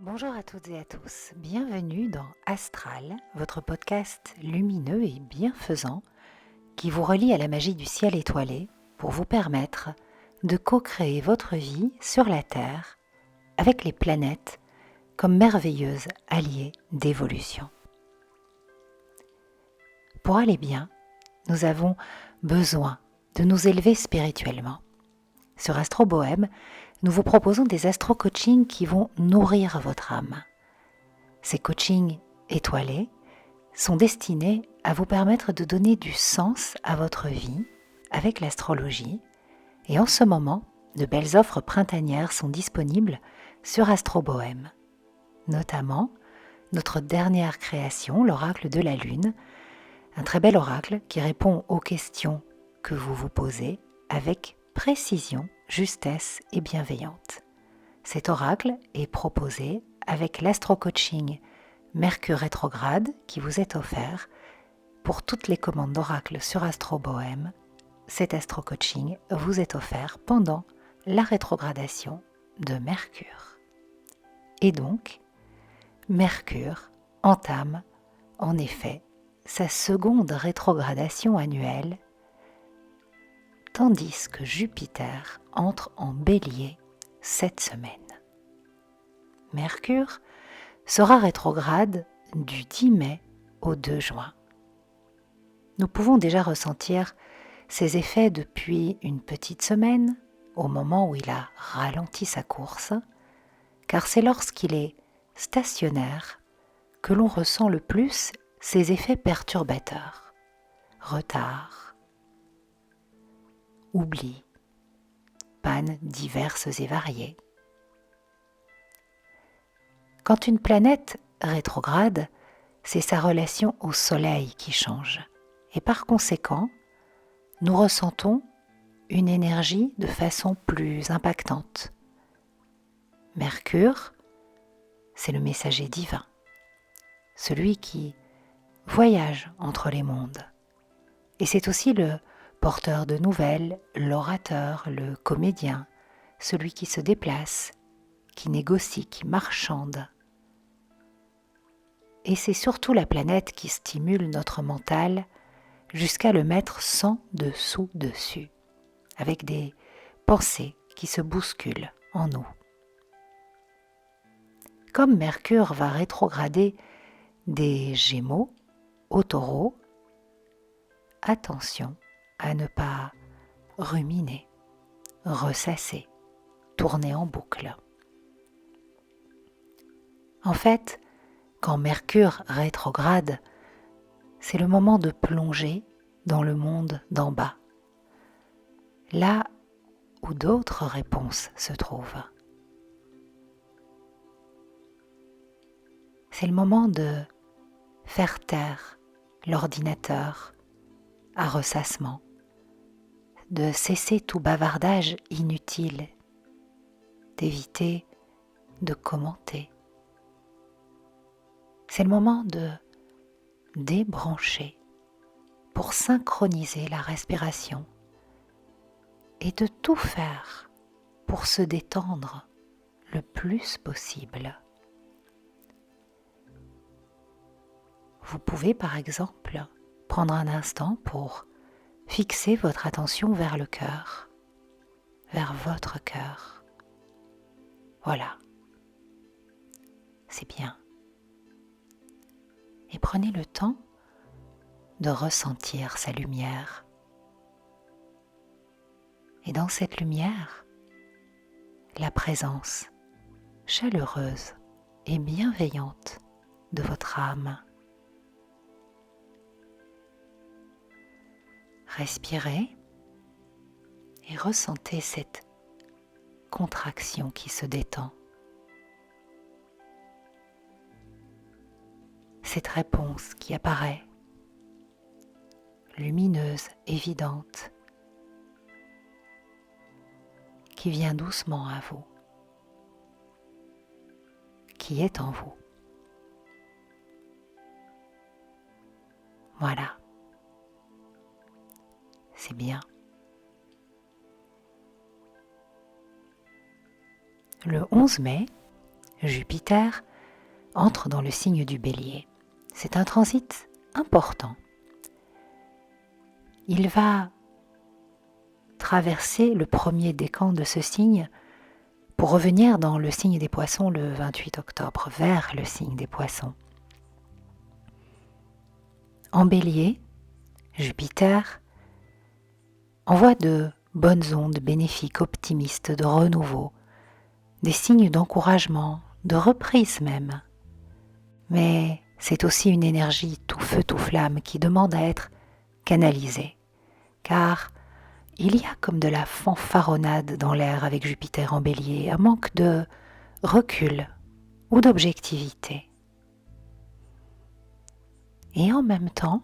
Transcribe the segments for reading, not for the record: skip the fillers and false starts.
Bonjour à toutes et à tous, bienvenue dans Astral, votre podcast lumineux et bienfaisant qui vous relie à la magie du ciel étoilé pour vous permettre de co-créer votre vie sur la Terre avec les planètes comme merveilleuses alliées d'évolution. Pour aller bien, nous avons besoin de nous élever spirituellement. Sur Astro Bohème, nous vous proposons des astro-coachings qui vont nourrir votre âme. Ces coachings étoilés sont destinés à vous permettre de donner du sens à votre vie avec l'astrologie. Et en ce moment, de belles offres printanières sont disponibles sur Astro Bohème. Notamment, notre dernière création, l'oracle de la Lune, un très bel oracle qui répond aux questions que vous vous posez avec précision, justesse et bienveillante. Cet oracle est proposé avec l'astro-coaching Mercure rétrograde qui vous est offert pour toutes les commandes d'oracle sur Astro Bohème. Cet astro-coaching vous est offert pendant la rétrogradation de Mercure. Et donc, Mercure entame en effet sa seconde rétrogradation annuelle, tandis que Jupiter entre en Bélier cette semaine. Mercure sera rétrograde du 10 mai au 2 juin. Nous pouvons déjà ressentir ses effets depuis une petite semaine, au moment où il a ralenti sa course, car c'est lorsqu'il est stationnaire que l'on ressent le plus ses effets perturbateurs. Retard, oubli, pannes diverses et variées. Quand une planète rétrograde, c'est sa relation au Soleil qui change. Et par conséquent, nous ressentons une énergie de façon plus impactante. Mercure, c'est le messager divin, celui qui voyage entre les mondes. Et c'est aussi le porteur de nouvelles, l'orateur, le comédien, celui qui se déplace, qui négocie, qui marchande. Et c'est surtout la planète qui stimule notre mental jusqu'à le mettre sans dessous-dessus, avec des pensées qui se bousculent en nous. Comme Mercure va rétrograder des Gémeaux au Taureau, attention à ne pas ruminer, ressasser, tourner en boucle. En fait, quand Mercure rétrograde, c'est le moment de plonger dans le monde d'en bas, là où d'autres réponses se trouvent. C'est le moment de faire taire l'ordinateur à ressassement, de cesser tout bavardage inutile, d'éviter de commenter. C'est le moment de débrancher pour synchroniser la respiration et de tout faire pour se détendre le plus possible. Vous pouvez par exemple prendre un instant pour fixer votre attention vers le cœur, vers votre cœur. Voilà, c'est bien. Et prenez le temps de ressentir sa lumière. Et dans cette lumière, la présence chaleureuse et bienveillante de votre âme. Respirez et ressentez cette contraction qui se détend. Cette réponse qui apparaît, lumineuse, évidente, qui vient doucement à vous, qui est en vous. Voilà, c'est bien. Le 11 mai, Jupiter entre dans le signe du Bélier. C'est un transit important. Il va traverser le premier décan de ce signe pour revenir dans le signe des Poissons le 28 octobre, vers le signe des Poissons. En Bélier, Jupiter envoie de bonnes ondes bénéfiques, optimistes, de renouveau, des signes d'encouragement, de reprise même. Mais c'est aussi une énergie tout feu, tout flamme qui demande à être canalisée, car il y a comme de la fanfaronnade dans l'air avec Jupiter en Bélier, un manque de recul ou d'objectivité. Et en même temps,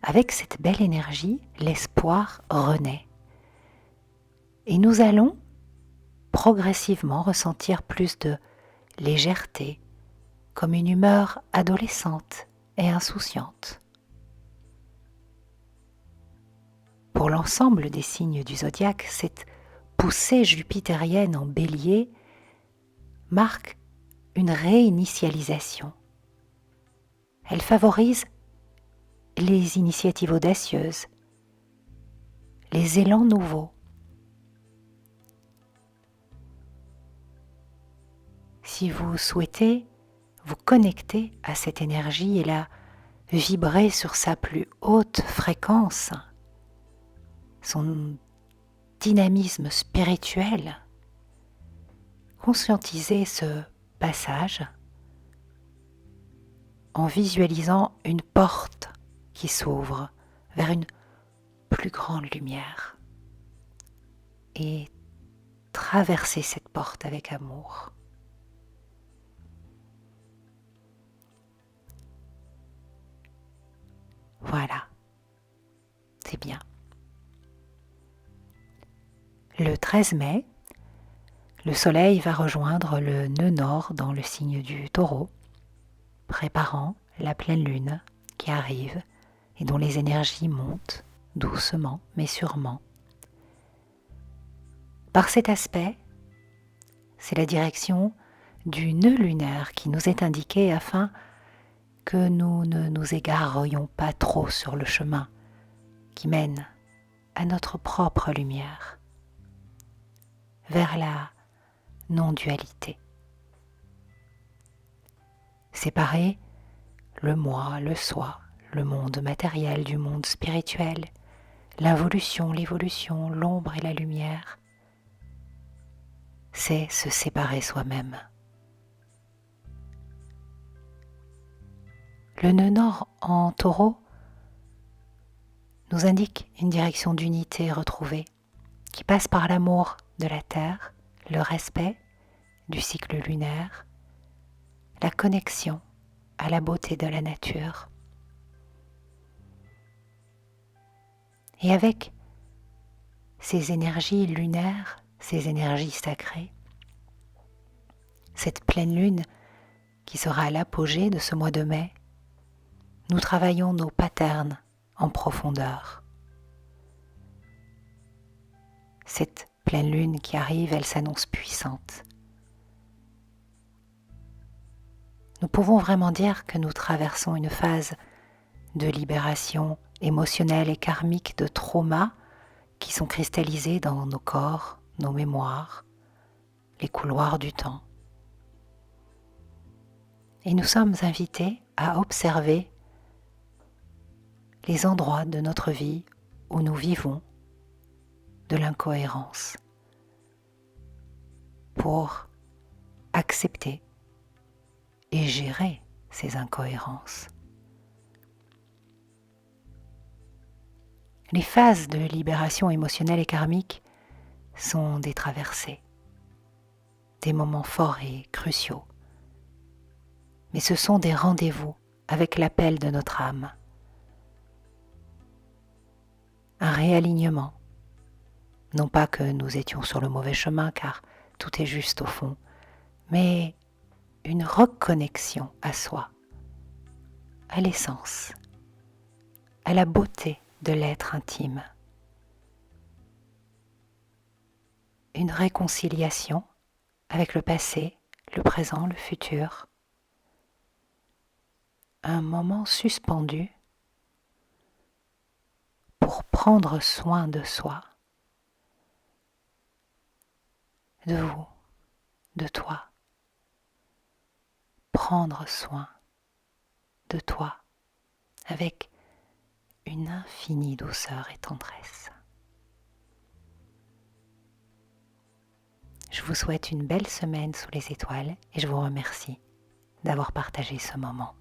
avec cette belle énergie, l'espoir renaît. Et nous allons progressivement ressentir plus de légèreté, comme une humeur adolescente et insouciante. Pour l'ensemble des signes du zodiaque, cette poussée jupitérienne en Bélier marque une réinitialisation. Elle favorise les initiatives audacieuses, les élans nouveaux. Si vous souhaitez vous connecter à cette énergie et la vibrer sur sa plus haute fréquence, son dynamisme spirituel, conscientisez ce passage en visualisant une porte qui s'ouvre vers une plus grande lumière et traversez cette porte avec amour. Voilà, c'est bien. Le 13 mai, le Soleil va rejoindre le nœud nord dans le signe du Taureau, préparant la pleine lune qui arrive et dont les énergies montent doucement mais sûrement. Par cet aspect, c'est la direction du nœud lunaire qui nous est indiquée afin que nous ne nous égarions pas trop sur le chemin qui mène à notre propre lumière, vers la non-dualité. Séparer le moi, le soi, le monde matériel du monde spirituel, l'involution, l'évolution, l'ombre et la lumière, c'est se séparer soi-même. Le nœud nord en Taureau nous indique une direction d'unité retrouvée qui passe par l'amour de la Terre, le respect du cycle lunaire, la connexion à la beauté de la nature. Et avec ces énergies lunaires, ces énergies sacrées, cette pleine lune qui sera à l'apogée de ce mois de mai, nous travaillons nos patterns en profondeur. Cette pleine lune qui arrive, elle s'annonce puissante. Nous pouvons vraiment dire que nous traversons une phase de libération émotionnelle et karmique de traumas qui sont cristallisés dans nos corps, nos mémoires, les couloirs du temps. Et nous sommes invités à observer les endroits de notre vie où nous vivons de l'incohérence pour accepter et gérer ces incohérences. Les phases de libération émotionnelle et karmique sont des traversées, des moments forts et cruciaux. Mais ce sont des rendez-vous avec l'appel de notre âme. Un réalignement. Non pas que nous étions sur le mauvais chemin, car tout est juste au fond, mais une reconnexion à soi, à l'essence, à la beauté de l'être intime. Une réconciliation avec le passé, le présent, le futur, un moment suspendu pour prendre soin de soi, de vous, de toi. Prendre soin de toi avec une infinie douceur et tendresse. Je vous souhaite une belle semaine sous les étoiles et je vous remercie d'avoir partagé ce moment.